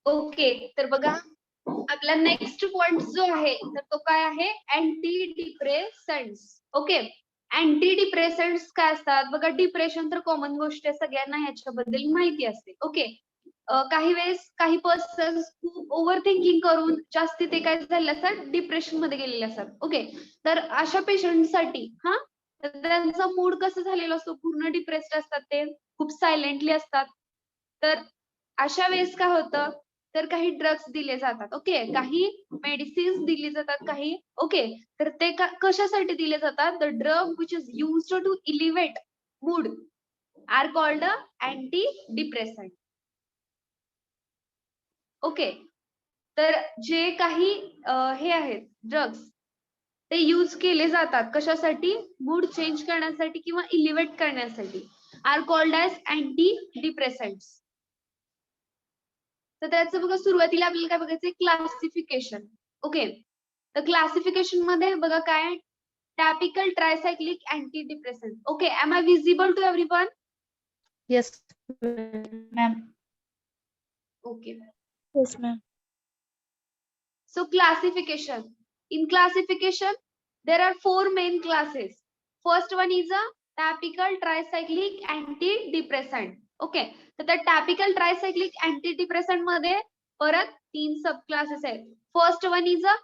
Okay, तर बघा आपला नेक्स्ट पॉइंट जो आहे तर तो काय आहे, अँटी डिप्रेसंट्स. ओके, अँटी डिप्रेसंट्स काय असतात बघा. डिप्रेशन तर कॉमन गोष्ट आहे, सगळ्यांना ह्याच्याबद्दल माहिती असते. ओके, काही वेळेस काही पर्सन खूप ओव्हर थिंकिंग करून जास्ती ते काय झालेले असतात, डिप्रेशन मध्ये गेलेले असतात. ओके, तर अशा पेशंटसाठी तर त्यांचा मूड कसं झालेला असतो, पूर्ण डिप्रेस्ड असतात, ते खूप सायलेंटली असतात. तर अशा वेळेस काय होतं, तर काही ड्रग्स दिले जातात. ओके, काही मेडिसिन्स दिली जातात काही. ओके, तर ते कशासाठी दिले जातात, the drug which is used to elevate mood are called antidepressant. Okay, तर जे काही हे आहेत ड्रग्स, ते यूज केले जातात कशासाठी, मूड चेंज करण्यासाठी किंवा इलिव्हेट करण्यासाठी, आर कॉल्ड ॲज अँटी डिप्रेसंट्स. तर त्याचं बघा सुरुवातीला आपल्याला काय बघायचंय, क्लासिफिकेशन. ओके, तर क्लासिफिकेशन मध्ये बघा काय, typical tricyclic antidepressant. Okay, am I visible to everyone? Yes, ma'am. Okay, Yes, ma'am. so classification. In classification there are four main classes. First one is a typical tricyclic antidepressant. Okay, तर त्या typical tricyclic antidepressant मध्ये परत 3 subclasses आहेत. First one is a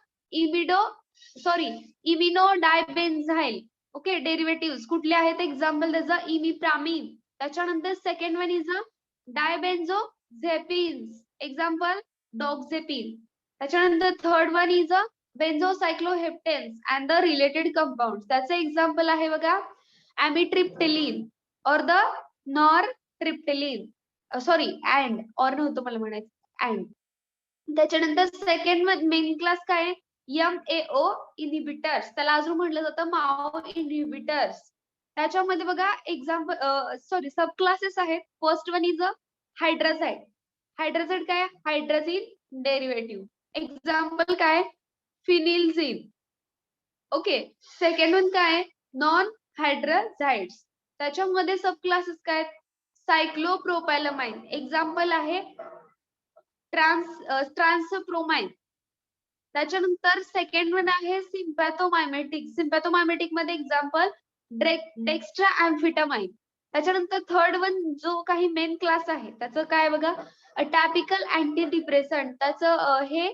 iminodibenzyl. Okay, derivative कुठले आहेत, example त्याचं imipramine. त्याच्यानंतर second one is a dibenzoxepins, example doxepin. त्याच्यानंतर third one is a benzocycloheptenes and the related compound. त्याचं एक्झाम्पल आहे बघा ॲमिट्रिप्टिलिन और द नॉरट्रिप्टिलिन. सॉरी, अँड और नव्हतं मला म्हणायचं, अँड. त्याच्यानंतर सेकंड मेन क्लास काय आहे, MAO इनिबिटर्स. त्याला अजून म्हटलं जातं माओ इनिबिटर्स. त्याच्यामध्ये बघा एक्झाम्पल सब क्लासेस आहेत. First one is a hydrazide. Hydrazide काय, हायड्रोजिन डेरिव्हेटिव्ह. एक्झाम्पल काय, फिनिलझिन. ओके, सेकंड वन काय, नॉन हायड्राझाइड्स. त्याच्यामध्ये सब क्लासेस काय, सायक्लोप्रोपॅलमाइन. एक्झाम्पल आहे ट्रान्सप्रोमाइन. त्याच्यानंतर सेकंड वन आहे सिम्पॅथोमायमेटिक. सिम्पॅथोमायमेटिक मध्ये एक्झाम्पल डेक्स्ट्रा अँफिटामाइन. त्याच्यानंतर थर्ड वन जो काही मेन क्लास आहे त्याचं काय बघा, टॅपिकल अँटी डिप्रेसंट. त्याचं हे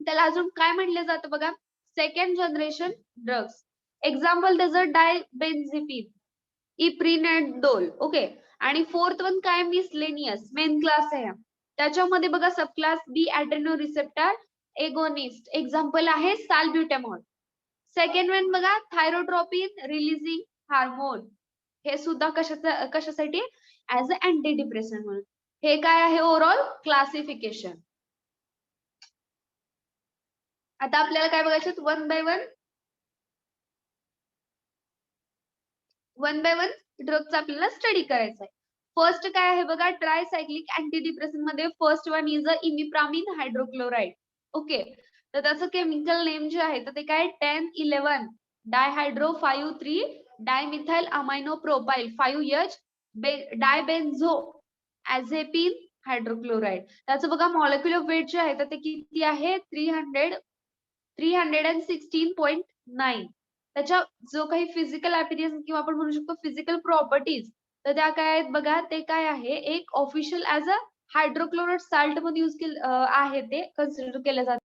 त्याला अजून काय म्हणलं जातं बघा, सेकंड जनरेशन ड्रग्स. एक्झाम्पल त्याचं डायबेन्झिपिन, इप्रिनेडोल. ओके, आणि फोर्थ वन काय, मिसलेनियस मेन क्लास आहे. त्याच्यामध्ये बघा सब क्लास बी ॲड्रेनो रिसेप्टर एगोनिस्ट. एक्झाम्पल आहे साल्ब्युटामॉल. सेकंड वन बघा थायरोट्रोपिन रिलीजिंग हार्मोन. हे सुद्धा कशासाठी, ऍज अ अँटी डिप्रेसंट म्हणून. हे काय आहे ओव्हरऑल क्लासिफिकेशन. आता आपल्याला काय बघायचं, वन बाय वन ड्रगचा आपल्याला स्टडी करायचा आहे. फर्स्ट काय आहे बघा, ट्रायसायक्लिक अँटीडिप्रेसंट मध्ये first one is a imipramine hydrochloride. Okay, तर त्याचं केमिकल नेम जे आहे तर ते काय, 10-11 डायहायड्रो 5-3 डायमिथाइल अमायनो प्रोपाइल 5H डायबेन्झो ॲझेपिन हायड्रोक्लोराइड. त्याचं बघा मॉलिक्युलर वेट जे आहे तर ते किती आहे, 316.9. त्याच्या जो काही फिजिकल अपीअरन्स किंवा आपण म्हणू शकतो फिजिकल प्रॉपर्टीज, तर त्या काय आहेत बघा, ते काय आहे, एक ऑफिशियल ऍज अ हायड्रोक्लोराइड साल्ट मध्ये यूज केलं आहे, ते कन्सिडर केलं जातं.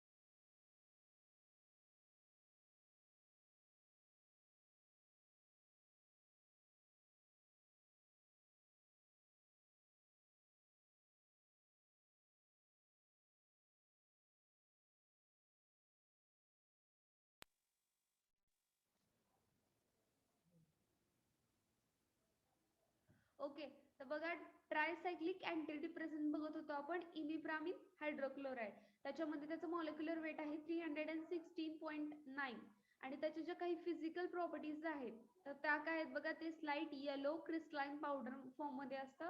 ओके, तर बघा ट्रायसायक्लिक अँटीडिप्रेसंट बघत होतो आपण, इमिप्रामिन हायड्रोक्लोराइड. त्याच्यामध्ये त्याचं मॉलिक्युलर वेट आहे 316.9. आणि त्याच्या ज्या काही फिजिकल प्रॉपर्टीज आहेत तर त्या काय आहेत बघा, ते slight yellow crystalline powder form मध्ये असतं.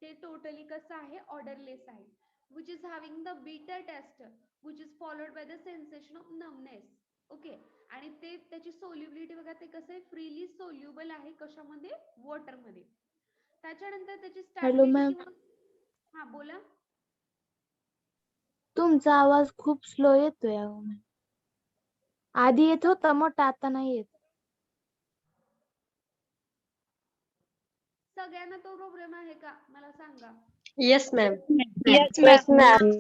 ते टोटली कसं आहे, ऑर्डरलेस आहे. Which is having the bitter taste which is followed by the sensation of numbness. Okay, आणि ते त्याची सोल्युबिलिटी बघा, ते कसं आहे, फ्रीली सोल्युबल आहे कशामध्ये, वॉटर मध्ये. त्याच्यानंतर त्याची Hello, स्टॅबिलिटी ma'am. किंवा, हा बोला. तुमचा आवाज खूप स्लो येतोय अहो मॅम. आधी येत होता मोठा, आता नाही येत. सगळ्यांना तो प्रॉब्लेम आहे का मला सांगा. Yes ma'am. Yes, yes ma'am.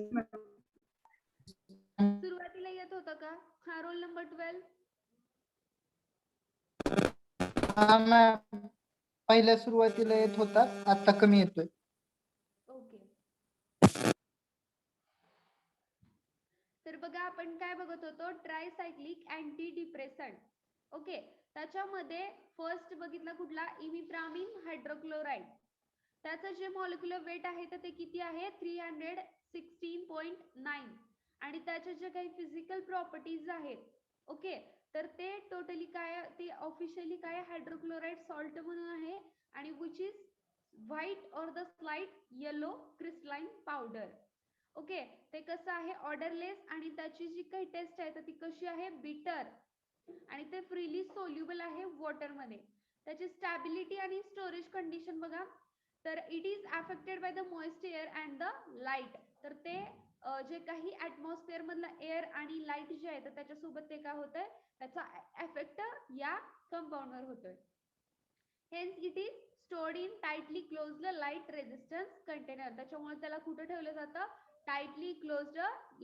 सुरुवातीला येत होतं का? हा रोल नंबर 12. हा मॅम, पहिल्या सुरुवातीला येत होता, आता कमी येतोय. ओके. तर बघा आपण काय बघत होतो, ट्रायसायक्लिक अँटी डिप्रेसंट. ओके, त्याच्यामध्ये फर्स्ट बघितला कुठला, इमिप्रामिन हायड्रोक्लोराइड. त्याचं जे मॉलिक्युलर वेट आहे तर ते किती आहे, 316.9. आणि त्याचे जे काही फिजिकल प्रॉपर्टीज आहेत, ओके, तर ते टोटली काय, ते ऑफिशियली काय हायड्रोक्लोराइड सॉल्ट म्हणून आहे, आणि विच इज व्हाईट और the slight yellow crystalline powder. Okay, ते कसं आहे, ऑर्डरलेस, आणि त्याची जी काही टेस्ट आहे तर ती कशी आहे, बिटर, आणि ते फ्रीली सोल्युबल आहे वॉटर मध्ये. त्याची स्टॅबिलिटी आणि स्टोरेज कंडिशन बघा, तर it is affected by the moist air and the light. तर ते जे काही ऍटमॉस्फिअर मधला एअर आणि लाईट जे आहे तर त्याच्यासोबत ते काय होतंय, त्याचा इफेक्ट या कंपाऊंडवर होतोय. Hence it is stored in tightly closed light resistance container. त्याच्यामुळे त्याला कुठे ठेवलं जातं, tightly closed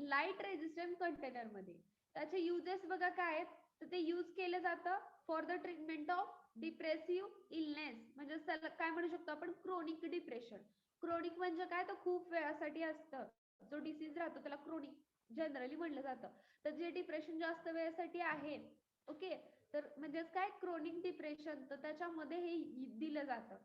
light resistance container मध्ये. त्याचे युजेस बघा काय आहेत, तर ते यूज केलं जातं for the treatment of depressive illness, म्हणजे काय म्हणू शकतो आपण, क्रोनिक डिप्रेशन. क्रोनिक म्हणजे काय, तर खूप वेळासाठी असतं, जो डिसीज राहतो त्याला क्रोनिक जनरली म्हणलं जातं. तर जे डिप्रेशन जास्त वेळासाठी आहे, ओके, तर म्हणजेच काय, क्रोनिक डिप्रेशन, तर त्याच्यामध्ये हे दिलं जातं.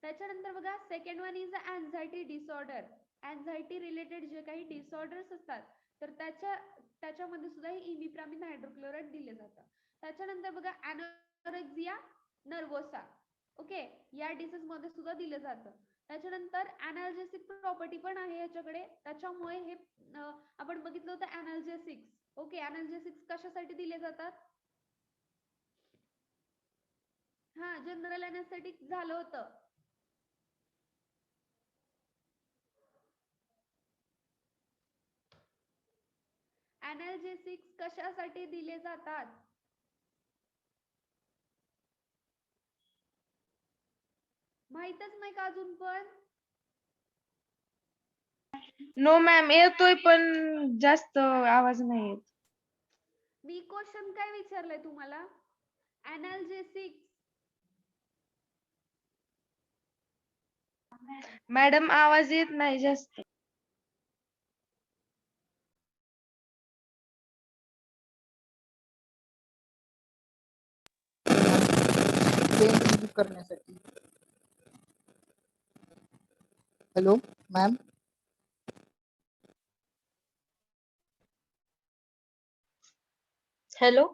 त्याच्यानंतर बघा second one is anxiety disorder. Anxiety related जे काही डिसऑर्डर्स असतात तर त्याच्यामध्ये सुद्धा हे इमिप्रामिन हायड्रोक्लोराइड दिले जातं. त्याच्यानंतर बघा एनोरेक्सिया नर्वोसा, ओके, या डिसीज मध्ये सुद्धा दिलं जातं. त्याच्यानंतर अनाल्जेसिक प्रॉपर्टी पण आहे याच्याकडे, त्याच्यामुळे हे आपण बघितलं होतं अनाल्जेसिक्स. ओके, अनाल्जेसिक्स कशासाठी दिले जातात, हा जनरल एनेस्थेटिक झालं होतं. अनाल्जेसिक्स कशासाठी दिले जातात, माहितच नाही का अजून पण. नो मॅम, येतोय पण जास्त आवाज नाही येत. मी क्वेश्चन काय विचारलंय तुम्हाला, अनाल्जेसिक्स. मॅडम आवाज येत नाही जास्त. पेन रिलीफ करण्यासाठी. Hello ma'am, hello.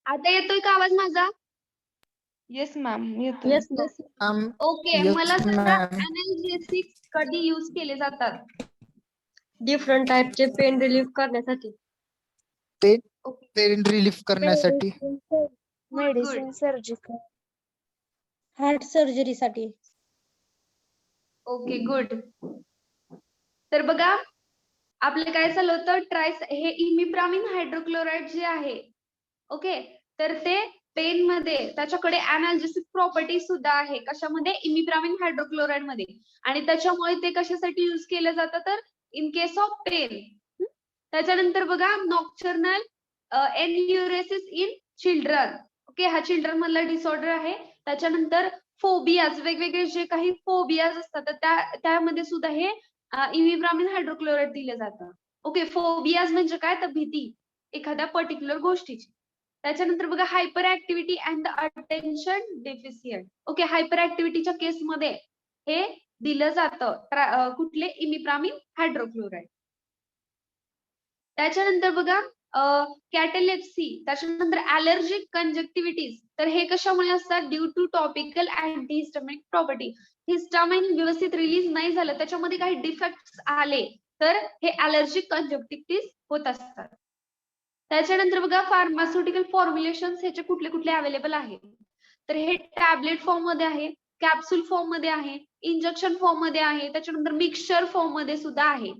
आता येतोय का आवाज माझा? येस मॅम, येतोय. Yes yes. ओके, Yes, मला सांगा ma'am. अनाल्जेसिक्स कधी यूज केले जातात? डिफरंट टाइपचे पेन रिलीफ करण्यासाठी. पेन रिलीफ करण्यासाठी. Medicine, surgical. हार्ट सर्जरीसाठी. Okay, good. तर बघा आपलं काय झालं होतं, हे इमिप्रामिन हायड्रोक्लोराइड जे आहे, ओके, तर ते पेन मध्ये त्याच्याकडे अनाल्जेसिक प्रॉपर्टी सुद्धा आहे. कशामध्ये, इमिप्रामिन हायड्रोक्लोराइड मध्ये. आणि त्याच्यामुळे ते कशासाठी यूज केलं जातं, तर इन केस ऑफ पेन. त्याच्यानंतर बघा nocturnal enuresis in children. Okay, हा चिल्ड्रन मधला डिसऑर्डर आहे. त्याच्यानंतर फोबियाज, वेगवेगळे जे काही फोबियाज असतात तर त्यामध्ये सुद्धा हे इमिप्रामिन हायड्रोक्लोराइड दिलं जातं. ओके, फोबियाज म्हणजे काय, तर भीती एखाद्या पर्टिक्युलर गोष्टीची. त्याच्यानंतर बघा hyperactivity and attention deficient. Okay, hyper ऍक्टिव्हिटीच्या केसमध्ये हे दिलं जातं कुठले, इमिप्रामिन हायड्रोक्लोराइड. त्याच्यानंतर बघा कॅटेलेप्सी, त्याच्यानंतर ॲलर्जिक कंजक्टिव्हिटीज, तर हे कशामुळे असतात, due to topical antihistaminic property. Histamine व्यवस्थित रिलीज नाही झालं, त्याच्यामध्ये काही डिफेक्ट्स आले तर हे ॲलर्जिक कंजक्टिव्हिटीज होत असतात. त्याच्यानंतर बघा फार्मास्युटिकल फॉर्म्युलेशन्स ह्याचे कुठले कुठले अवेलेबल आहे, तर हे टॅबलेट फॉर्म मध्ये आहे, कॅप्सूल फॉर्म मध्ये आहे, इंजेक्शन फॉर्म मध्ये आहे, त्याच्यानंतर मिक्सचर फॉर्म मध्ये सुद्धा आहे.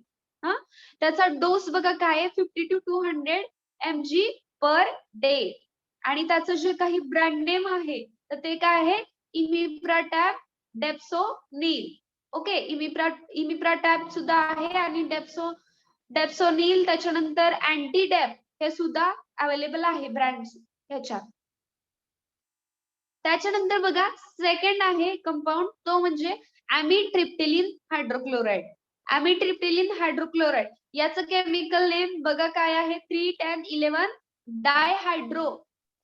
त्याचा डोस बघा काय आहे, 50 to 200 mg पर डे. आणि त्याचं जे काही ब्रँड नेम आहे तर ते काय आहे, इमिप्राटॅब डेप्सोनिल. ओके, इमिप्राटॅब सुद्धा आहे आणि डेप्सोनिल, त्याच्यानंतर अँटीडेप हे सुद्धा अवेलेबल आहे ब्रँड्स ह्याच्यात. त्याच्यानंतर बघा सेकंड आहे कंपाऊंड, तो म्हणजे ॲमिट्रिप्टिलिन हायड्रोक्लोराइड. ॲमिट्रिप्टिलिन हायड्रोक्लोराइड याचं केमिकल नेम बघा काय आहे, 3-10-11 dihydro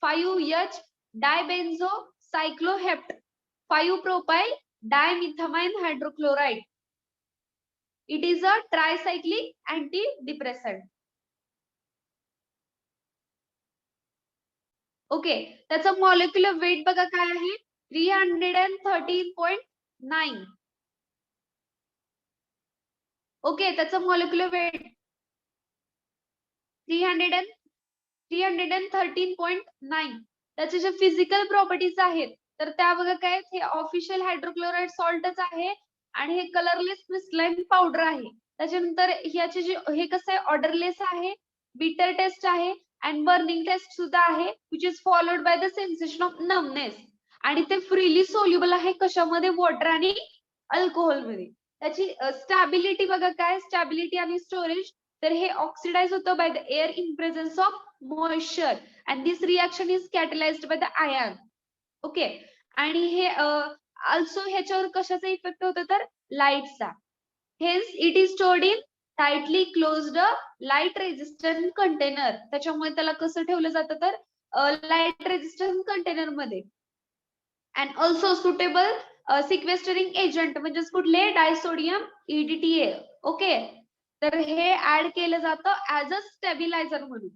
5H dibenzo cyclohept 5 propyl dimethylamine hydrochloride. It is a tricyclic antidepressant. Okay, त्याचं मॉलिक्युलर वेट बघा काय आहे, 313.9. ओके, त्याचं मॉलिक्युलर वेट 313.9. त्याचे जे फिजिकल प्रॉपर्टीज आहेत तर त्या बघा काय, हे ऑफिशियल हायड्रोक्लोराइड सॉल्टच आहे आणि हे कलरलेस क्रिस्टलाइन पावडर आहे. त्याच्यानंतर ह्याचे जे हे कसं आहे, ऑर्डरलेस आहे, बिटर टेस्ट आहे अँड बर्निंग टेस्ट सुद्धा आहे, which is followed by the sensation of numbness. आणि ते फ्रीली सोल्युबल आहे कशामध्ये, वॉटर आणि अल्कोहोल मध्ये. त्याची स्टॅबिलिटी बघा काय, स्टॅबिलिटी आणि स्टोरेज, तर हे ऑक्सिडाइज होतं by the air in presence of moisture and this reaction is catalysed by the ion. Okay, आणि हे ऑल्सो ह्याच्यावर कशाचा इफेक्ट होतो, तर लाईटचा. Hence it is stored in tightly closed light resistant container. त्याच्यामुळे त्याला कसं ठेवलं जातं, तर लाईट रेजिस्टंट कंटेनर मध्ये. And also suitable sequestering agent म्हणजे कुठले, डायसोडियम EDTA. ओके, तर हे ऍड केलं जातं ऍज अ स्टेबिलायझर म्हणून.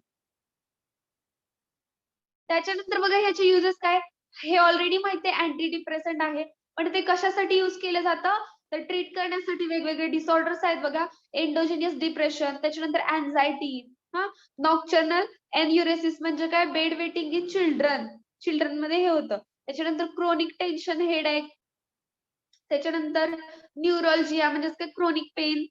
त्याच्यानंतर बघा ह्याचे युजेस काय, हे ऑलरेडी माहिती आहे, अँटी डिप्रेसंट आहे, पण ते कशासाठी युज केलं जातं, तर ट्रीट करण्यासाठी वेगवेगळे डिसऑर्डर्स आहेत बघा, एंडोजेनियस डिप्रेशन, त्याच्यानंतर अँझायटी, नॉक्टर्नल एन्युरेसिस म्हणजे काय, बेड वेटिंग इन चिल्ड्रन मध्ये हे होतं. त्याच्यानंतर क्रोनिक टेन्शन, हेडेक, त्याच्यानंतर न्यूरोलजिया म्हणजे काय, क्रोनिक पेन,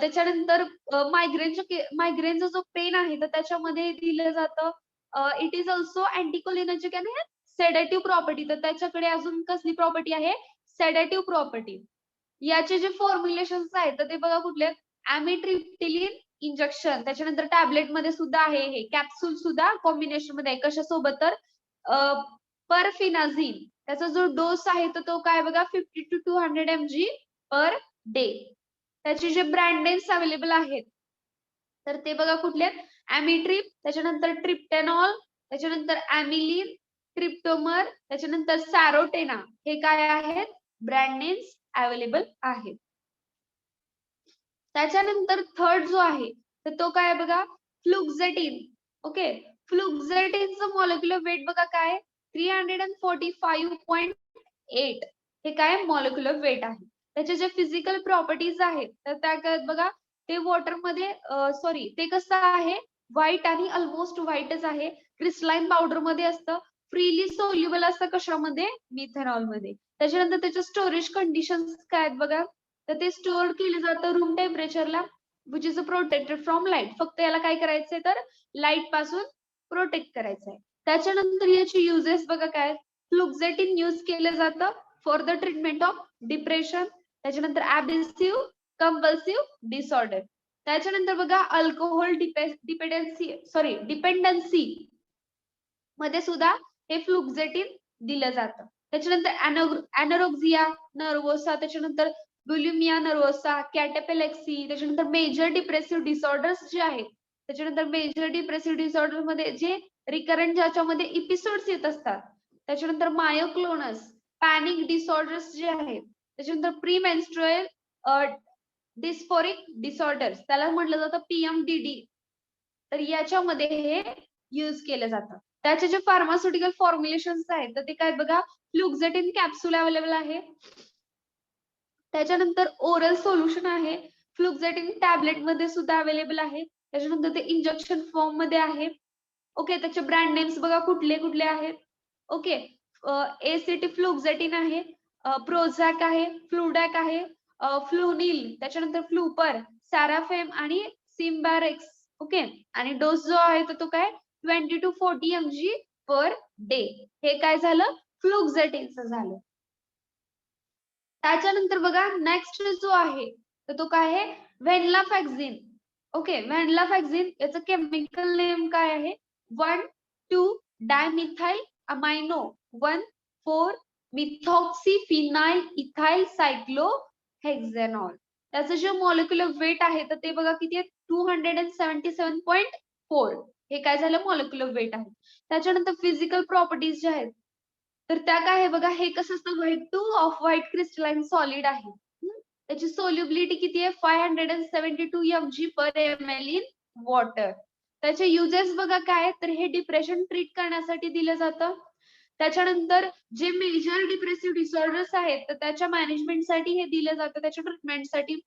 त्याच्यानंतर मायग्रेनचा जो पेन आहे तर त्याच्यामध्ये दिलं जातं. इट इज ऑल्सो अँटीकोलिनर्जिक आणि सेडेटिव्ह प्रॉपर्टी, तर त्याच्याकडे अजून कसली प्रॉपर्टी आहे, सेडेटिव्ह प्रॉपर्टी. याचे जे फॉर्म्युलेशन्स आहेत तर ते बघा कुठले, ॲमिट्रिप्टिलिन इंजेक्शन, त्याच्यानंतर टॅबलेट मध्ये सुद्धा आहे, हे कॅप्सूल सुद्धा कॉम्बिनेशन मध्ये आहे. कशासोबत, तर परफिनाझिन. त्याचा जो डोस आहे तर तो काय बघा, 50 to 200 mg पर डे. त्याचे जे ब्रँड नेम्स अवेलेबल आहेत तर ते बघा कुठले, ॲमिट्रिप, त्याच्यानंतर ट्रिप्टेनॉल, त्याच्यानंतर ॲमिलिन, ट्रिप्टोमर, त्याच्यानंतर सॅरोटेना, हे काय आहेत, ब्रँड नेम्स अवेलेबल आहेत. त्याच्यानंतर थर्ड जो आहे तर तो काय बघा, फ्लुक्झेटिन. ओके, फ्लुक्झेटिनचं मॉलिक्युलर वेट बघा काय, 345.8. हे काय मॉलिक्युलर वेट आहे. त्याचे जे फिजिकल प्रॉपर्टीज आहेत तर त्या काय बघा, ते वॉटर मध्ये सॉरी ते कसं आहे, व्हाईट आणि ऑलमोस्ट व्हाईटच आहे, क्रिस्टलाइन पावडर मध्ये असतं, फ्रीली सोल्युबल असतं कशामध्ये, मिथेनॉल मध्ये. त्याच्यानंतर त्याचे स्टोरेज कंडिशन्स काय आहेत बघा, तर ते स्टोअर केलं जातं रूम टेम्परेचरला, which is protected from light. फक्त याला काय करायचंय, तर लाईट पासून प्रोटेक्ट करायचंय. त्याच्यानंतर याची युजेस बघा काय, फ्लुक्झेटिन यूज केलं जातं for the treatment of depression, त्याच्यानंतर ऍबिसिव्ह कंपल्सिव्ह डिसऑर्डर. त्याच्यानंतर बघा अल्कोहोल डिपेंडन्सी मध्ये सुद्धा हे फ्लुक्झेटिन दिलं जातं. त्याच्यानंतर अॅनोरेक्सिया नर्वोसा, त्याच्यानंतर बुलिमिया नर्वोसा, कॅटापेलेक्सी, त्याच्यानंतर मेजर डिप्रेसिव्ह डिसऑर्डर्स जे आहेत, त्याच्यानंतर मेजर डिप्रेसिव्ह डिसऑर्डर मध्ये जे रिकरंट ज्याच्यामध्ये एपिसोड्स येत असतात, त्याच्यानंतर मायोक्लोनस, पॅनिक डिसऑर्डर्स जे आहेत, त्याच्यानंतर प्रीमेन्स्ट्रुअल डिस्फोरिक डिसऑर्डर्स, त्याला म्हटलं जातं PMDD. तर याच्यामध्ये हे यूज केलं जातं. त्याचे जे फार्मास्युटिकल फॉर्म्युलेशन्स आहेत तर ते काय बघा, फ्लुक्झेटिन कॅप्सूल अवेलेबल आहे, त्याच्यानंतर ओरल सोल्युशन आहे, फ्लुक्झेटिन टॅबलेट मध्ये सुद्धा अवेलेबल आहे, त्याच्यानंतर ते इंजेक्शन फॉर्म मध्ये आहे. ओके, त्याचे ब्रँड नेम्स बघा कुठले कुठले आहेत. ओके, एसिटी फ्लुक्झेटिन आहे, प्रोझॅक आहे, फ्लुडॅक आहे, फ्लुनिल, त्याच्यानंतर फ्लुपर, सॅराफेम आणि सिम्बॅरेक्स. ओके, आणि डोस जो आहे तो काय 20 to 40 mg पर डे. हे काय झालं, फ्लुक्झेटिनचं झालं. त्याच्यानंतर बघा नेक्स्ट जो आहे तर तो काय आहे, व्हेनलाफॅक्झिन. ओके, व्हेनलाफॅक्झिन याचं केमिकल नेम काय आहे, 1,2 डायमिथाइल अमायनो 1,4 मिथॉक्सीफिनाइल इथाइल सायक्लोहेक्झेनॉल. त्याचं जे मॉलिक्युलर वेट आहे तर ते बघा किती आहे, 277.4. हे काय झालं, मॉलिक्युलर वेट आहे. त्याच्यानंतर फिजिकल प्रॉपर्टीज जे आहेत तर त्या काय आहे बघा, हे कसं असतं, white two off white crystalline solid आहे. त्याची सोल्युबिलिटी किती आहे, 572 mg per ml in water. त्याचे युजेस बघा काय, तर हे डिप्रेशन ट्रीट करण्यासाठी दिलं जातं. त्याच्यानंतर जे मेजर डिप्रेसिव्ह डिसऑर्डर्स आहेत तर त्याच्या मॅनेजमेंटसाठी हे दिलं जातं, त्याच्या ट्रीटमेंटसाठी.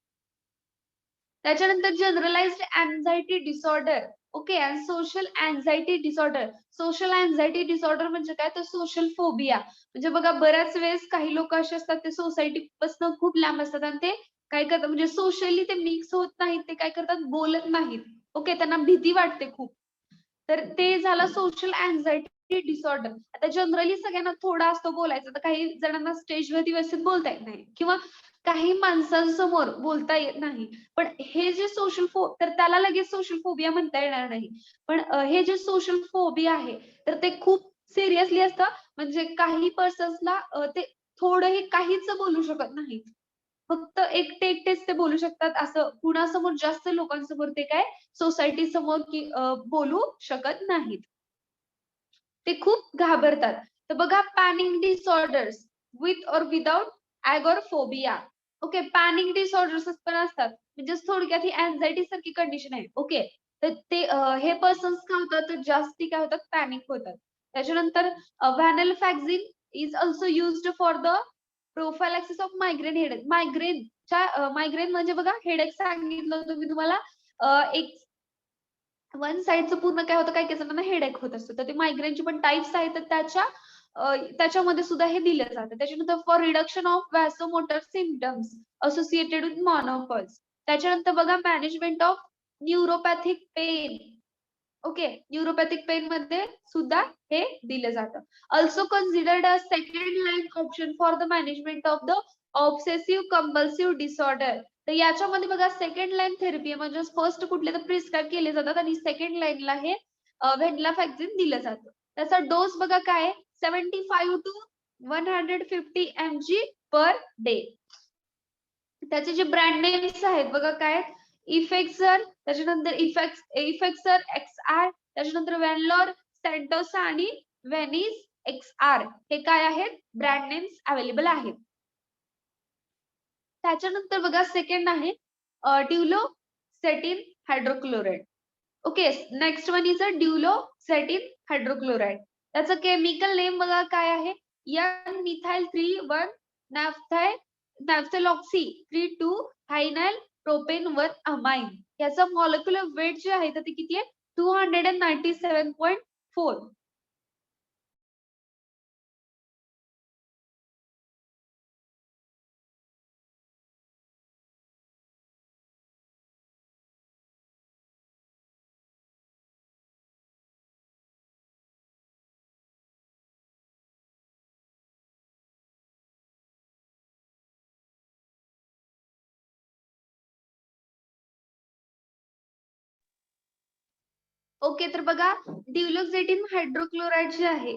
त्याच्यानंतर जनरलाइज्ड अँझायटी डिसऑर्डर. ओके, आणि social anxiety disorder. Social anxiety disorder म्हणजे काय, तर सोशल फोबिया. म्हणजे बघा बऱ्याच वेळेस काही लोक असे असतात ते सोसायटी पासून खूप लांब असतात आणि ते काय करतात, म्हणजे सोशली ते मिक्स होत नाहीत, ते काय करतात, बोलत नाहीत. ओके, त्यांना भीती वाटते खूप. तर ते झालं सोशल अँझायटी डिसऑर्डर. आता जनरली सगळ्यांना थोडा असतो बोलायचा, तर काही जणांना स्टेजवरती व्यवस्थित बोलता येत नाही किंवा काही माणसांसमोर बोलता येत नाही. पण हे जे सोशल तर त्याला लगेच सोशल फोबिया म्हणता येणार नाही. पण हे जे सोशल फोबिया आहे तर ते खूप सिरियसली असतं. म्हणजे काही पर्सन्सला ते थोडंही काहीच बोलू शकत नाही, फक्त एकटे एकटेच ते बोलू शकतात. असं कुणासमोर जास्त लोकांसमोर ते काय सोसायटी समोर बोलू शकत नाहीत, ते खूप घाबरतात. तर बघा पॅनिक डिसऑर्डर्स विथ और विदाउट ॲगोरफोबिया. ओके, पॅनिक डिसऑर्डर्स पण असतात, म्हणजे थोडक्यात ही अँझायटी सारखी कंडिशन आहे. ओके, तर ते हे पर्सन्स काय होतात, तर जास्ती काय होतात, पॅनिक होतात. त्याच्यानंतर venlafaxine is also used for the prophylaxis of migraine headache. Migraine म्हणजे बघा हेडेक सांगितलं होतं मी तुम्हाला, एक वन साइडचं पूर्ण काय होतं, काही काही जणांना हेडेक होत असतं. तर ते मायग्रेनचे पण टाइप्स आहेत, तर त्याच्यामध्ये सुद्धा हे दिलं जातं. त्याच्यानंतर for reduction of vasomotor symptoms associated with menopause. त्याच्यानंतर बघा management of neuropathic pain. Okay, neuropathic pain मध्ये सुद्धा हे दिलं जातं. Also considered a second line option for the management of the obsessive compulsive disorder. तर याच्यामध्ये बघा सेकंड लाईन थेरपी म्हणजे फर्स्ट कुठले तर प्रिस्क्राईब केले जातात आणि सेकंड लाईनला हे व्हेनलाफॅक्झिन दिलं जातं. त्याचा डोस बघा काय, 75 to 150 mg पर डे. त्याचे जे ब्रँड नेम्स आहेत बघा काय, इफेक्सर, त्याच्यानंतर इफेक्सर XR, त्याच्यानंतर व्हॅनलॉर, सेंटोसा आणि व्हेनिस XR. हे काय आहेत, ब्रँड नेम्स अवेलेबल आहेत. त्याच्यानंतर बघा सेकंड आहे duloxetine hydrochloride. Okay, next one is a duloxetine hydrochloride. त्याचं केमिकल नेम बघा काय आहे, N methyl 3,1 naphthyloxy 3,2 thienyl propane 1 amine. याचं मॉलिक्युलर वेट जे आहे तर ते किती आहे, 297.4. ओके, तर बघा ड्युलोसेटिन हायड्रोक्लोराइड जे आहे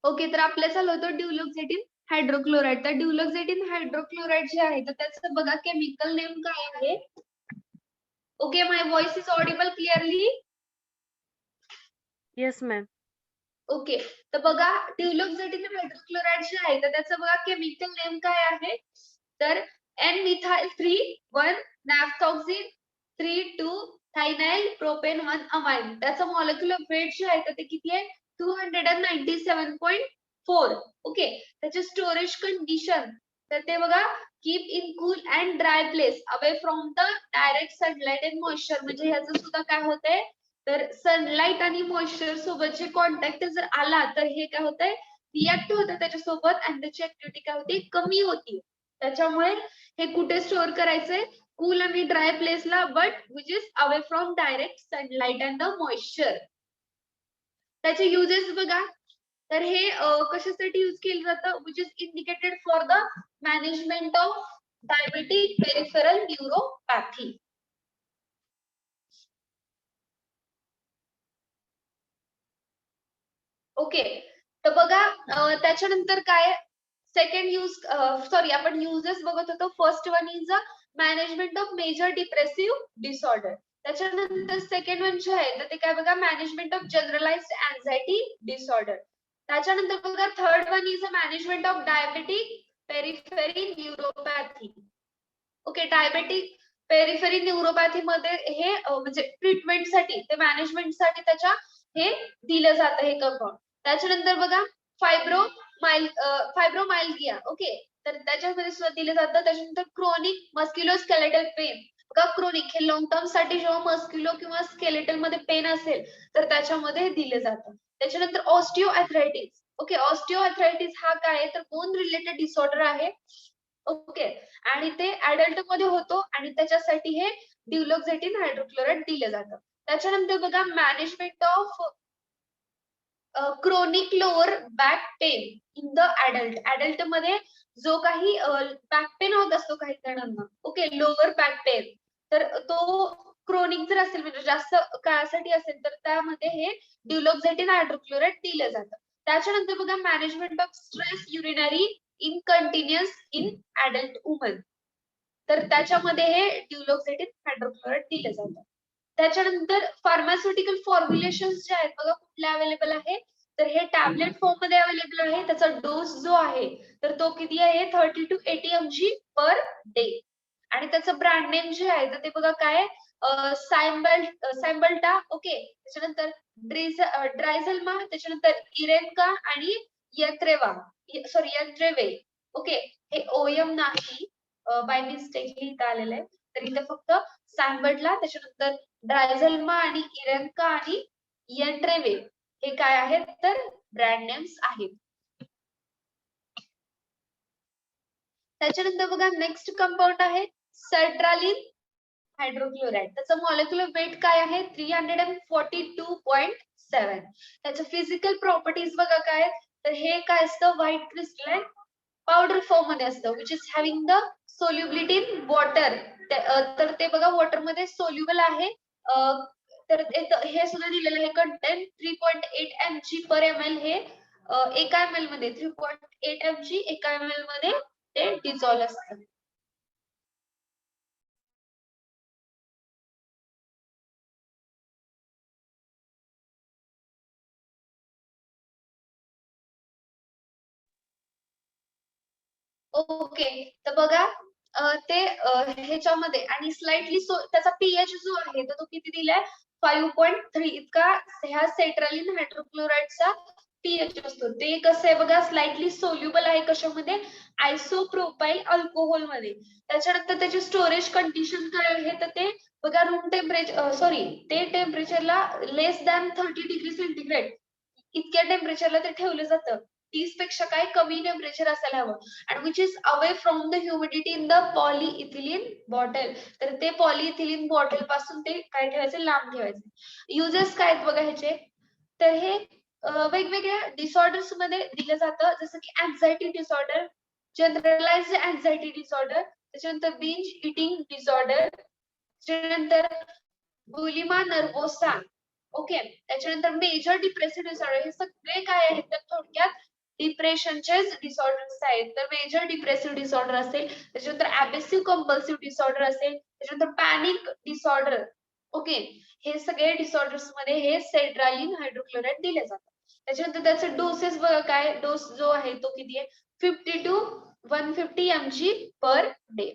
ओके, तर आपलं चालू होतं ड्युलोक्झेटिन हायड्रोक्लोराईड. तर ड्युलोक्झेटिन हायड्रोक्लोराईड जे आहे तर त्याचं बघा केमिकल नेम काय आहे. Okay, my voice is Audible clearly. Yes ma'am. Okay, तर बघा ड्युलोक्झेटिन हायड्रोक्लोराईड जे आहे तर त्याचं बघा केमिकल नेम काय आहे. तर एन मिथाइल 3 1 नॅफ्थॉक्सिन 3 2 थायनाइल प्रोपेन 1 अमाइन. त्याचं मॉलिक्युलर वेट जे आहे तर ते किती आहे 297.4. ओके, त्याचे स्टोरेज कंडिशन तर ते बघा keep in cool and dry place away from the direct sunlight and moisture. म्हणजे ह्याचं सुद्धा काय होतंय तर सनलाइट आणि मॉइश्चर सोबत जे कॉन्टॅक्ट जर आला तर हे काय होतंय रिॲक्ट होतं त्याच्यासोबत आणि त्याची ऍक्टिव्हिटी काय होती कमी होती. त्याच्यामुळे हे कुठे स्टोअर करायचंय कूल आणि ड्राय प्लेसला but which is away from direct sunlight and the moisture. त्याचे युजेस बघा तर हे कशासाठी यूज केलं जातं which is indicated for the management of diabetic peripheral neuropathy. Okay, तर बघा त्याच्यानंतर काय सेकंड यूज सॉरी आपण युजेस बघत होतो. First one is a management of major depressive disorder. त्याच्यानंतर सेकंड वन जे आहे तर ते काय बघा management of generalized anxiety disorder. त्याच्यानंतर बघा third one is a management of diabetic peripheral neuropathy. Okay, diabetic peripheral neuropathy मध्ये हे म्हणजे ट्रीटमेंटसाठी ते मॅनेजमेंटसाठी त्याच्या हे दिलं जातं हे कंपाऊंड. त्याच्यानंतर बघा फायब्रोमायल्गिया. ओके, तर त्याच्यामध्ये सुद्धा दिलं जातं. त्याच्यानंतर क्रोनिक मस्क्युलोस्केलेटल पेन. बघा क्रोनिक हे लॉंग टर्म साठी जेव्हा मस्क्युलो किंवा स्केलेटल मध्ये पेन असेल तर त्याच्यामध्ये दिलं जातं. त्याच्यानंतर ऑस्टिओआर्थरायटिस. ओके, ऑस्टिओआर्थरायटिस हा काय आहे तर बोन रिलेटेड डिसऑर्डर आहे. ओके, आणि ते अडल्ट मध्ये होतो आणि त्याच्यासाठी हे ड्युलोक्झेटिन हायड्रोक्लोराईड दिलं जातं. त्याच्यानंतर बघा management of chronic lower back pain in the adult मध्ये जो काही बॅक पेन होत असतो काही जणांना. ओके, लोअर बॅक पेन तर तो क्रोनिक जर असेल म्हणजे जास्त काळासाठी असेल तर त्यामध्ये हे ड्युलोक्झेटिन हायड्रोक्लोराईड दिलं जातं. त्याच्यानंतर बघा management of stress urinary incontinence in adult woman तर त्याच्यामध्ये हे ड्युलोक्झेटिन हायड्रोक्लोराईड दिलं जातं. त्याच्यानंतर फार्मास्युटिकल फॉर्म्युलेशन जे आहेत बघा कुठले अवेलेबल आहे तर हे टॅबलेट फॉर्म मध्ये अवेलेबल आहे. त्याचा डोस जो आहे तर तो किती आहे 30 to 80 mg पर डे. आणि त्याचं ब्रँड नेम जे आहे तर ते बघा काय सायम्बल्टा. ओके, त्याच्यानंतर ड्रायझल्मा, त्याच्यानंतर इरेनका आणि यंत्रेवे. ओके, हे ओएम नाही बाय मिस्टेक लिहिता आलेलं आहे तर इथे फक्त सॅम्बर्टला त्याच्यानंतर ड्रायझल्मा आणि इरेनका आणि यंत्रेवे हे काय आहेत तर ब्रँड नेम्स आहेत. त्याच्यानंतर बघा नेक्स्ट कंपाऊंड आहे सर्ट्रालिन हायड्रोक्लोराईड. त्याचं मॉलिक्युलर वेट काय आहे 342.7. त्याचं फिजिकल प्रॉपर्टीज बघा काय तर हे काय असतं व्हाईट क्रिस्टलाइन पावडर फॉर्म मध्ये असतं which is having the solubility in water. तर ते बघा वॉटर मध्ये सोल्युबल आहे. तर हे सुद्धा दिलेलं आहे कंटेंट 3.8 mg पर ml. हे एका ml मध्ये 3.8 mg एका ml मध्ये ते डिझॉल्व असतं. ओके, तर बघा ते ह्याच्यामध्ये आणि स्लाइटली त्याचा पीएच जो आहे तर तो किती दिलाय 5.3 इतका ह्या सेट्रालिन हायड्रोक्लोराईडचा पीएच असतो. ते कसं आहे बघा स्लाइटली सोल्युबल आहे कशामध्ये आयसोप्रोपाइल अल्कोहोल मध्ये. त्याच्यानंतर त्याची स्टोरेज कंडिशन काय आहे तर ते बघा रूम टेम्परेचर ते टेम्परेचरला लेस दॅन 30 डिग्री सेंटीग्रेड इतक्या टेम्परेचरला ते ठेवलं जातं. 30 पेक्षा काय कमी टेम्परेचर असायला हवं आणि which is away from the humidity in the polyethylene bottle. तर ते पॉलीइथिलीन बॉटल पासून ते काय ठेवायचं लांब ठेवायचं. युजेस काय आहेत बघा ह्याचे तर हे वेगवेगळ्या डिसऑर्डर्स मध्ये दिलं जातं जसं की anxiety disorder, generalised anxiety disorder, त्याच्यानंतर बिंज इटिंग डिसऑर्डर, त्याच्यानंतर बुलिमा नर्वोसा. ओके, त्याच्यानंतर मेजर डिप्रेसिव्ह डिसऑर्डर. हे सगळे काय आहेत तर थोडक्यात डिप्रेशनचेच डिसऑर्डर्स आहेत. तर मेजर डिप्रेसिव्ह डिसऑर्डर असेल, त्याच्यानंतर ऍबेसिव्ह कंपल्सिव्ह डिसऑर्डर असेल, त्याच्यानंतर पॅनिक डिसऑर्डर. ओके, हे सगळे डिसऑर्डर्स मध्ये हे सेट्रालिन हायड्रोक्लोराइड दिले जातात. त्याच्यानंतर त्याचं डोसेस बघा काय, डोस जो आहे तो किती आहे, 50 to 150 mg पर डे.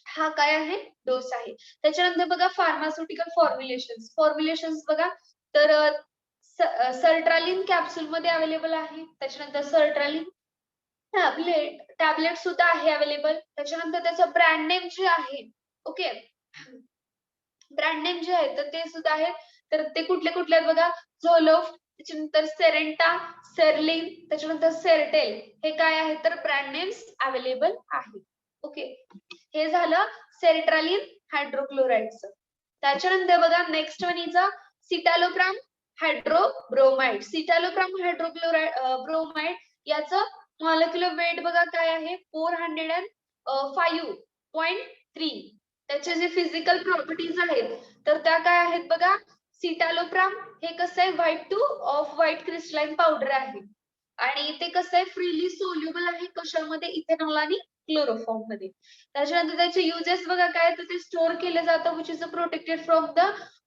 हा काय आहे, डोस आहे. त्याच्यानंतर बघा फार्मास्युटिकल फॉर्म्युलेशन्स बघा, तर सर्ट्रालिन कॅप्सूल मध्ये अवेलेबल आहे. त्याच्यानंतर सर्ट्रालिन टॅबलेट सुद्धा आहे अवेलेबल. त्याच्यानंतर त्याचं ब्रँड नेम जे आहे, ओके, ब्रँड नेम जे आहे तर ते सुद्धा आहेत. तर ते कुठले कुठले आहेत बघा, झोलोफ, त्याच्यानंतर सेरेंटा, सेरलिन, त्याच्यानंतर सेरटेल, हे काय आहे तर ब्रँड नेम्स अवेलेबल आहेत. ओके, हे झालं सेट्रालिन हायड्रोक्लोराइडचं. त्याच्यानंतर बघा next one is citalopram hydrobromide. Citalopram hydrochloride bromide याचं मॉलिक्युलर वेट बघा काय आहे, 405.3. त्याचे जे फिजिकल प्रॉपर्टीज आहेत तर त्या काय आहेत बघा, सिटालोप्राम हे कसं आहे, white two off white crystalline powder आहे आणि ते कसं आहे, फ्रीली सोल्युबल आहे कशामध्ये, इथेनॉल आणि क्लोरोफॉर्म मध्ये. त्याच्यानंतर त्याचे युजेस बघा काय, तर ते स्टोअर केलं जातं which is protected from the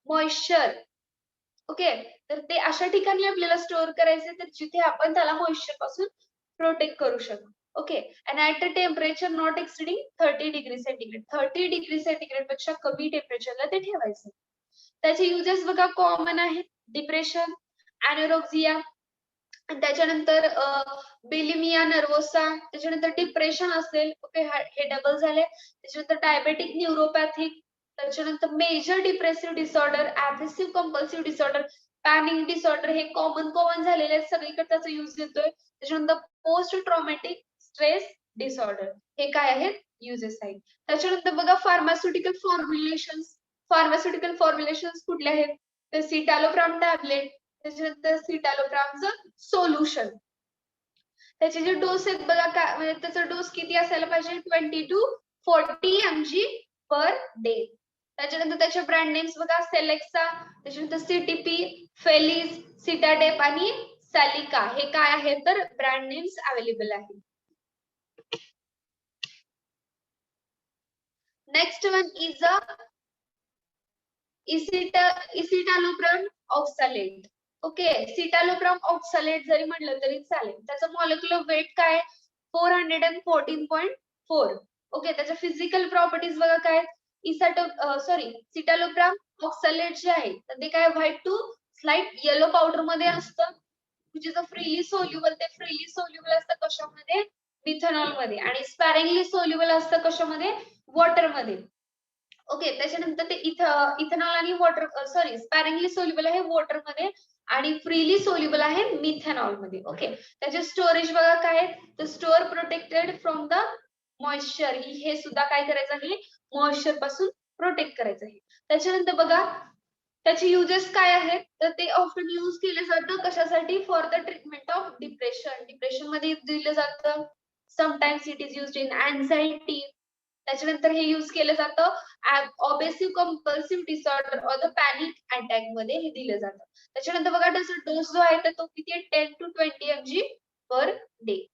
moisture. Okay, तर ते अशा ठिकाणी आपल्याला स्टोअर करायचे तर जिथे आपण त्याला मॉइश्चर पासून प्रोटेक्ट करू शकतो. Okay, and at a temperature not exceeding 30 degree centigrade. 30 degree centigrade पेक्षा कमी टेम्परेचरला ते ठेवायचं. त्याचे युजेस बघा कॉमन आहेत, डिप्रेशन, अॅनोरेक्सिया, त्याच्यानंतर बिलिमिया नर्वोसा, त्याच्यानंतर डिप्रेशन असेल, ओके, हे डबल झाले. त्याच्यानंतर डायबेटिक न्यूरोपॅथिक, त्याच्यानंतर major depressive disorder, obsessive compulsive disorder, panic disorder, हे कॉमन झालेले आहेत, सगळीकडे त्याचा यूज येतोय. त्याच्यानंतर पोस्ट ट्रॉमॅटिक स्ट्रेस डिसऑर्डर, हे काय आहेत, युजेस आहेत. त्याच्यानंतर बघा फार्मास्युटिकल फॉर्म्युलेशन्स कुठले आहेत, तर सिटालोप्राम टॅबलेट, त्याच्यानंतर सिटालोप्रामचं सोल्युशन. त्याचे जे डोस आहेत बघा काय, म्हणजे त्याचा डोस किती असायला पाहिजे, 20 to 40 mg पर डे. त्याच्यानंतर त्याचे ब्रँड नेम्स बघा, सेलेक्सा, त्याच्यानंतर सीटीपी, फेलिस, सिटाडेप आणि सॅलिका, हे काय आहे तर ब्रँड नेम्स अवेलेबल आहेत. Next one is escitalopram oxalate. Okay, citalopram oxalate जरी म्हटलं तरी चालेल. त्याचं मॉलिक्युलर वेट काय, 414.4. ओके, त्याच्या फिजिकल प्रॉपर्टीज बघा काय, सिटालोप्राम ऑक्सॅलेट जे आहे तर ते काय, white to slight yellow powder मध्ये असतं, which is a freely soluble. ते फ्रीली सोल्युबल असतं कशामध्ये, मिथेनॉल मध्ये, आणि स्पॅरिंगली सोल्युबल असतं कशामध्ये, वॉटर मध्ये. ओके, त्याच्यानंतर ते इथेनॉल आणि वॉटर, स्पॅरिंगली सोल्युबल आहे वॉटर मध्ये आणि फ्रीली सोल्युबल आहे मिथेनॉल मध्ये. ओके, त्याचे स्टोरेज बघा काय, तर store protected from the moisture, हे सुद्धा काय करायचं आहे, मॉइश्चर पासून प्रोटेक्ट करायचं आहे. त्याच्यानंतर बघा त्याचे युजेस काय आहेत, तर ते ऑफन यूज केले जातं कशासाठी, for the treatment of depression. Depression मध्ये दिलं जातं. Sometimes it is used in anxiety. त्याच्यानंतर हे यूज केलं जातं ऑबेसिव्ह कंपल्सिव्ह डिसऑर्डर और द पॅनिक अटॅक मध्ये हे दिलं जातं. त्याच्यानंतर बघा त्याचा डोस जो आहे तर तो किती आहे, 10 to 20 mg पर डे.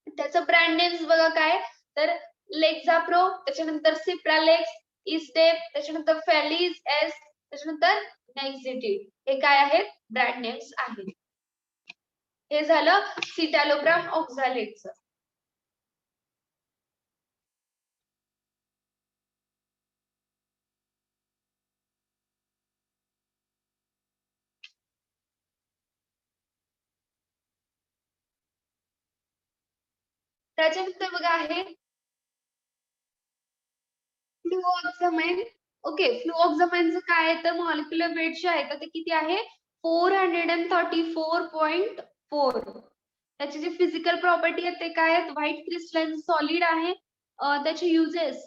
त्याचं ब्रँड नेम्स बघा काय, तर लेक्झाप्रो, त्याच्यानंतर सिप्रालेक्स, इस्टेप, त्याच्यानंतर फेलिस एस, त्याच्यानंतर नेक्झिटिड, हे काय आहेत, ब्रँड नेम्स आहेत. हे झालं सिटालोप्राम ऑक्सॅलेटचं. त्याच्यानंतर बघा आहे फ्लुओक्सामाइन. ओके, फ्लुओक्सामाइनचं काय आहे तर मॉलिक्युलर वेट जे आहे तर ते किती आहे, 434.4. त्याची जी फिजिकल प्रॉपर्टी आहे ते काय आहेत, व्हाईट क्रिस्टलाइन सॉलिड आहे. त्याचे युजेस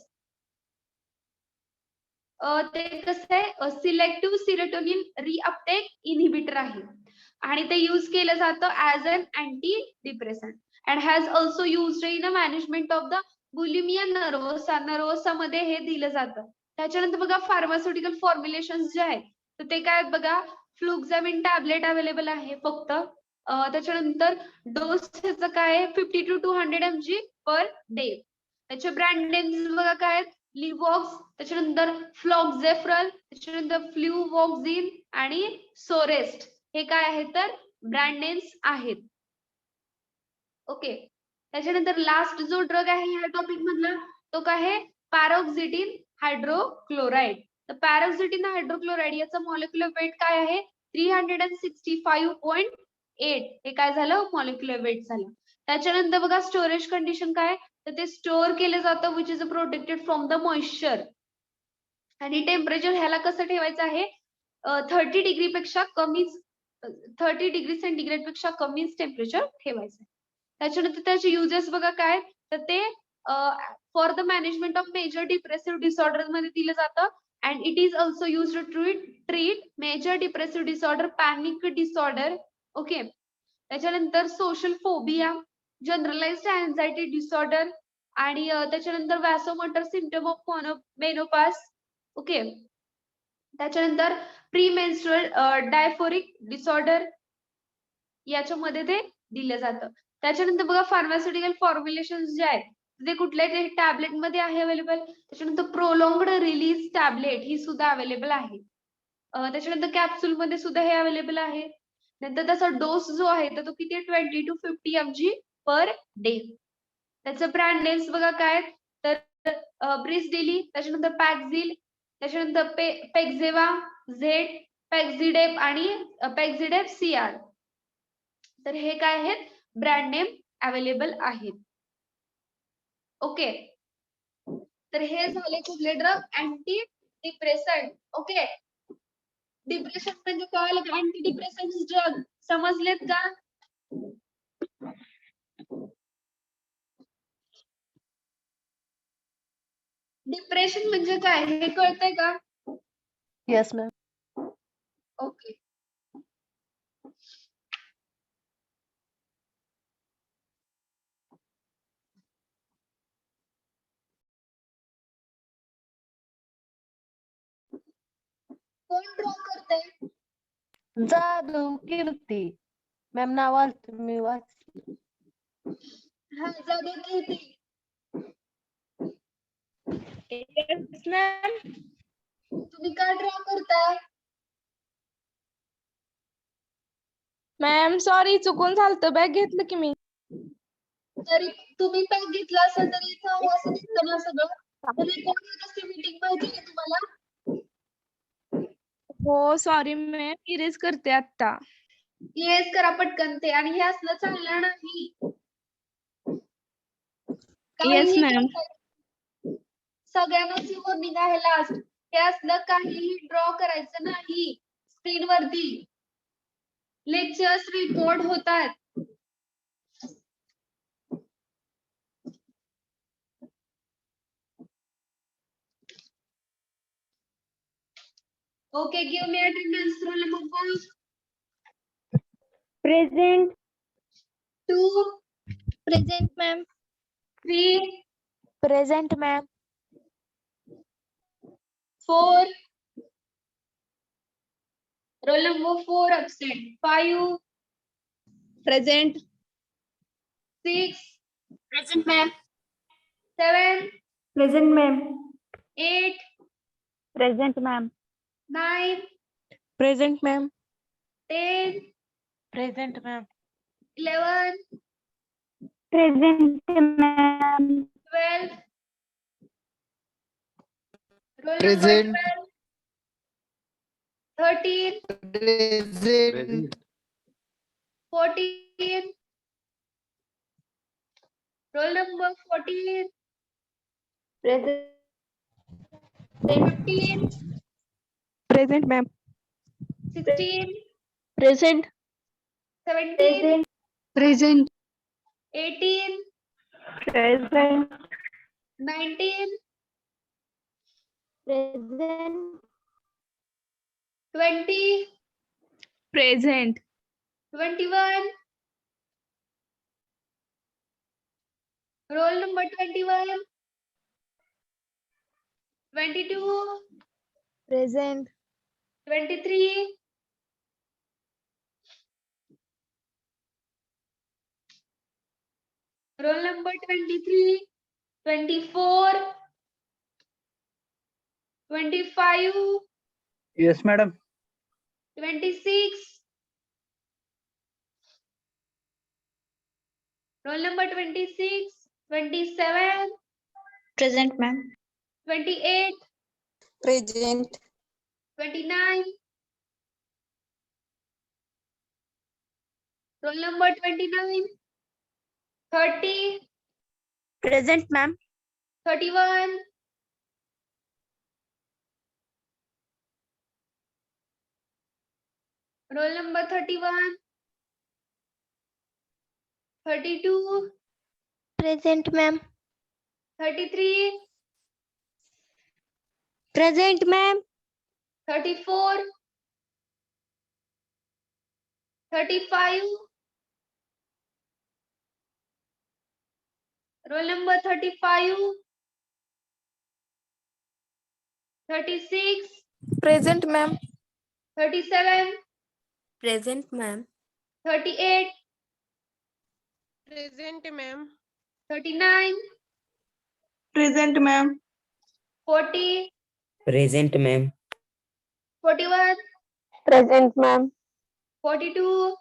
ते कसं आहे, सिलेक्टिव्ह सिरोटोनिन रिअपटेक इनहिबिटर आहे आणि ते यूज केलं जातं as an antidepressant and has also used in a management of the bulimia nervosa मध्ये हे दिलं जातं. त्याच्यानंतर बघा फार्मास्युटिकल फॉर्म्युलेशन जे आहेत तर ते काय बघा, फ्लुक्झामिन टॅबलेट अवेलेबल आहे फक्त. त्याच्यानंतर डोस ह्याचं काय आहे 50 to 200 mg पर डे. त्याचे ब्रँड नेम्स बघा काय आहेत, लिव्हॉक्स, त्याच्यानंतर फ्लॉक्झेफ्रल, त्याच्यानंतर फ्ल्यूव्हॉक्झिन आणि सोरेस्ट. हे काय आहे तर ब्रँड नेम्स आहेत. ओके. त्याच्यानंतर लास्ट जो ड्रग आहे ह्या टॉपिक मधला तो काय आहे पॅरोक्सिटिन हायड्रोक्लोराइड. तर पॅरोक्सिटिन हायड्रोक्लोराइड याचा मॉलिक्युलर वेट काय आहे 365.8. हे काय झालं मॉलिक्युलर वेट झालं. त्याच्यानंतर बघा स्टोरेज कंडिशन काय, तर ते स्टोअर केलं जातं which is protected from the moisture. आणि टेम्परेचर ह्याला कसं ठेवायचं आहे 30 डिग्री पेक्षा कमीच 30 डिग्री सेंटीग्रेड पेक्षा कमीच टेम्परेचर ठेवायचं. त्याच्यानंतर त्याचे युजेस बघा काय, तर ते for the management of major depressive disorder मध्ये दिलं जातं. And it is also use to treat major depressive disorder, panic disorder. Okay. त्याच्यानंतर social phobia, generalised anxiety disorder आणि त्याच्यानंतर vasomotor symptom of menopause. Okay. त्याच्यानंतर प्रीमेन्स्ट्रुअल डायफोरिक डिसऑर्डर याच्यामध्ये ते दिलं जातं. त्याच्यानंतर बघा फार्मास्युटिकल फॉर्म्युलेशन जे आहेत ते कुठल्या टॅबलेट मध्ये आहे अवेलेबल. त्याच्यानंतर प्रोलॉंग्ड रिलीज टॅबलेट ही सुद्धा अवेलेबल आहे. त्याच्यानंतर कॅप्सूल मध्ये सुद्धा हे अवेलेबल आहे. नंतर त्याचा डोस जो आहे तर तो किती 20 to 50 mg पर डे. त्याचं ब्रँड नेम्स बघा काय तर ब्रिसडेली, त्याच्यानंतर पॅक्झिल, त्याच्यानंतर पेक्झेवा झेड, पॅक्झिडेप आणि पॅक्झिडेप सीआर. तर हे काय आहेत ब्रँड नेम अवेलेबल आहेत. ओके. तर हे झाले कुठले drug anti depressant. Okay. Depression म्हणजे कळलं अँटी डिप्रेसंट ड्रग समजलेत का. डिप्रेशन म्हणजे काय हे कळतंय का. Yes ma'am. ओके. कोण ड्रॉ करतंय. जाधव कीर्ती मॅम नाव आलं मी वाचलं. हा जाधव कीर्ती. Yes, ma'am. तुम्ही का ड्रॉ करताय. मॅम सॉरी चुकून झालतं बॅग घेतलं की मी. तरी तुम्ही पॅक घेतला असेल तरी इथं असं दिसतं ना सगळं. तुम्ही कोण होत असते मीटिंग माहिती आहे तुम्हाला. हो सॉरी मॅम इरेज करते आता. येस करा पटकन ते. आणि हे असलं चालणार नाही. Yes, काहीही ma'am. करताय. सगळ्यांनाच वॉर्निंग आहे लास्ट. हे असलं काहीही ड्रॉ करायचं नाही स्क्रीन वरती. लेक्चर्स रेकॉर्ड होतात. Okay, give me attendance. Roll number 4. Present. 2, present ma'am. 3, present ma'am. 4. Roll number 4 absent. 5, Present. 6, present ma'am. 7, Present, ma'am. 8, present ma'am. 9, present ma'am. 10, present ma'am. 11, Present, ma'am. 12. Roll number Present. 12. 13, Present. 14. Roll number 14. Present. 15, present ma'am. 16, present. 17, present. 18, Present. 19, present. 20, Present. 21. Roll number 21. 22, present. 23, Roll number 23, 24, 25, Yes, madam. 26. Roll number 26, 27, Present, ma'am. 28, Present. 29. Roll number 29, 30, Present, ma'am. 31, 31, 32, Present, ma'am. 33, Present, ma'am. 34, 35. Roll number 35, 36, Present, ma'am. 37, Present, ma'am. 38, Present, ma'am. 39, Present, ma'am. 40, Present, ma'am. 41, Present, ma'am. 42,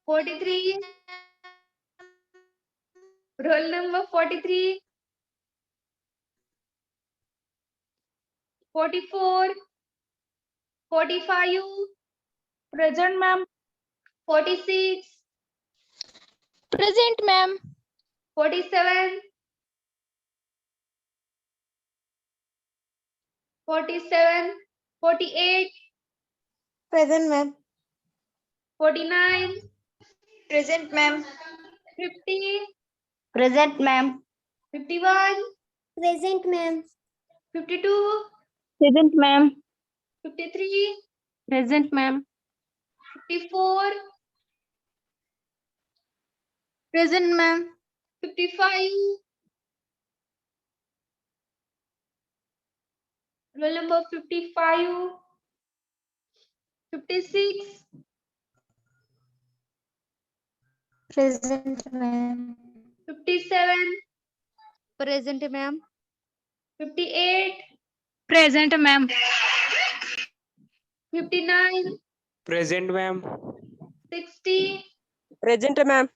43. Roll number 43, 44, 45, Present, ma'am. 46, Present, ma'am. 47, 47, 48, Present, ma'am. 49, Present, ma'am. 50, Present, ma'am. 51, Present, ma'am. 52, Present, ma'am. 53, Present, ma'am. 54, Present, ma'am. 55. Roll number 55, 56, Present, ma'am. 57, Present, ma'am. 58, Present, ma'am. 59, Present, ma'am. 60, Present, ma'am.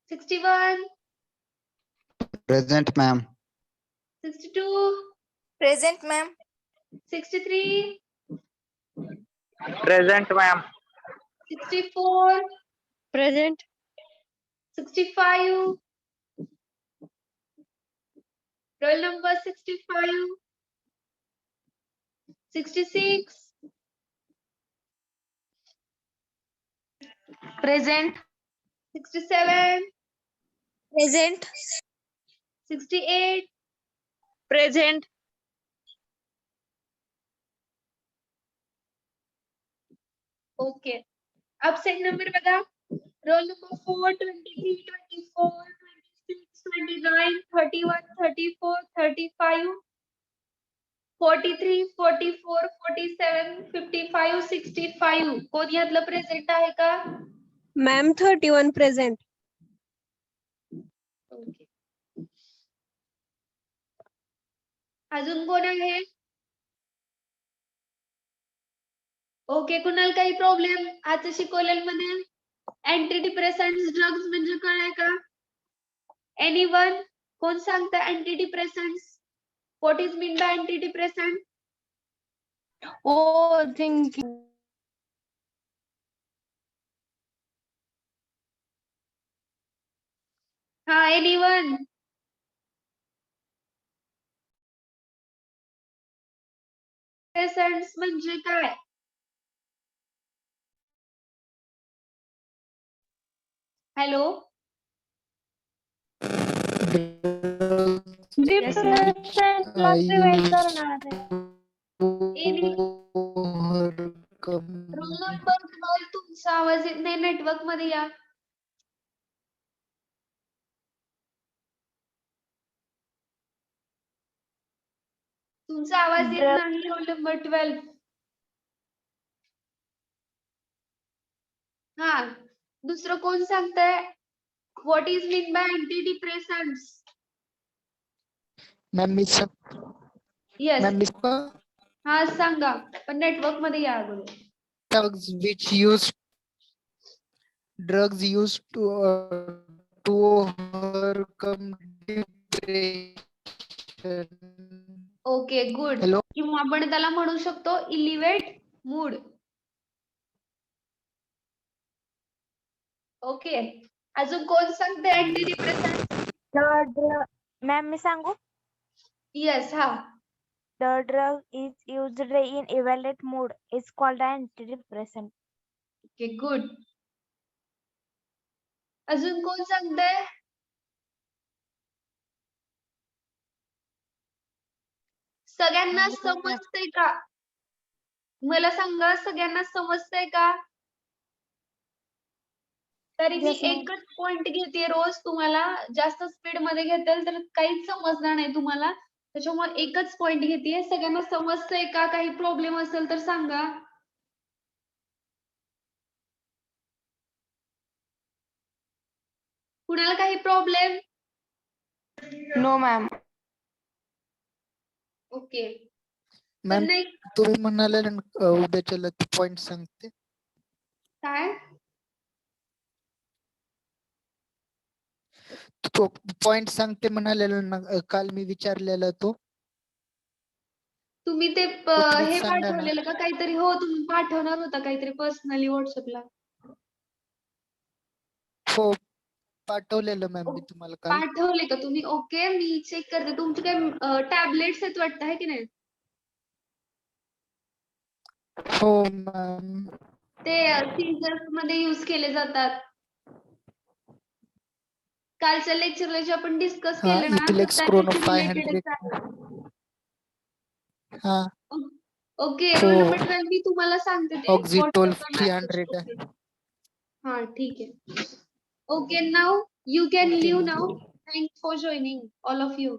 61, Present, ma'am. 62, Present, ma'am. 63, Present, ma'am. 64, Present. 65. Roll number 65, 66, Present. 67, Present. 68, Present. Okay. अब set number बता. Roll number 4, 23, 24, 26, 29, 31, 34, 35, 43, 44, 47, 55, 65. कोण यातलं present आहे का? Ma'am, 31 present. Okay. अजून कोण आहे? Okay, कुणाला काही प्रॉब्लेम आजच्या शिकवलेल्या अँटी डिप्रेसंट्स ड्रग्स म्हणजे काय का? एनीवन कोण सांगता antidepressants? What is mean by antidepressant? Oh, thinking. हा, एनीवन? डिप्रेसंट्स म्हणजे काय? हॅलो. रोल नंबर 12 तुमचा आवाज येत नाही, नेटवर्क मध्ये या. तुमचा आवाज येत नाही. Roll number 12. हा दुसरं कोण सांगताय? What is mean by antidepressants? Ma'am मी येस, मॅम मी हा सांगा, पण नेटवर्क मध्ये या अगोदर. drugs used to overcome depression. Okay good. Hello? किंवा आपण त्याला म्हणू शकतो इलिव्हेट मूड. ओके, अजून कोण सांगते अँटी डिप्रेसंट? मॅम मी सांगू? येस, हा. The drug is used in evaluate mood is called an antidepressant. Okay good. अजून कोण सांगतंय? सगळ्यांना समजतंय का? मला सांगा, सगळ्यांना समजतंय का? तरी मी Yes, ma'am. एकच पॉइंट घेते रोज. तुम्हाला जास्त स्पीड मध्ये घेतेल तर काहीच समजणार नाही तुम्हाला. त्याच्यामुळे एकच पॉइंट घेते. सगळ्यांना समजतंय का? काही प्रॉब्लेम असेल तर सांगा. कुणाला काही problem? No ma'am. Okay. Ma'am नाही तुम्ही म्हणाले ना, उद्याच्याला पॉइंट सांगते. काय? तो पॉइंट सांगते म्हणालेला ना, काल मी विचारलेला तो. तुम्ही ते तुम्हीच हे सांगा ना. पाठवलेलं का काहीतरी? हो, तुम्ही पाठवणार होता काहीतरी पर्सनली व्हॉट्सअपला. हो पाठवलेलं मॅम मी तुम्हाला काल. पाठवले का तुम्ही? ओके, मी चेक करते. तुमचे काय टॅबलेट्स आहेत वाटतं, आहे की नाही? हो मॅम. ते सीझर्स मध्ये यूज केले जातात. कालच्या लेक्चरला जे आपण डिस्कस हा केलं ना, तर इपिलेक्स क्रोनो त्याच्याशी 500. रिलेटेडच आहे. हा ओके, हो. रोल नंबर 12 मी तुम्हाला सांगते ते ऑक्झिटोल WhatsApp ला 300 message. आहे. हा ठीक आहे. Okay, now you can okay leave ma'am. Now. Thanks for joining all of you.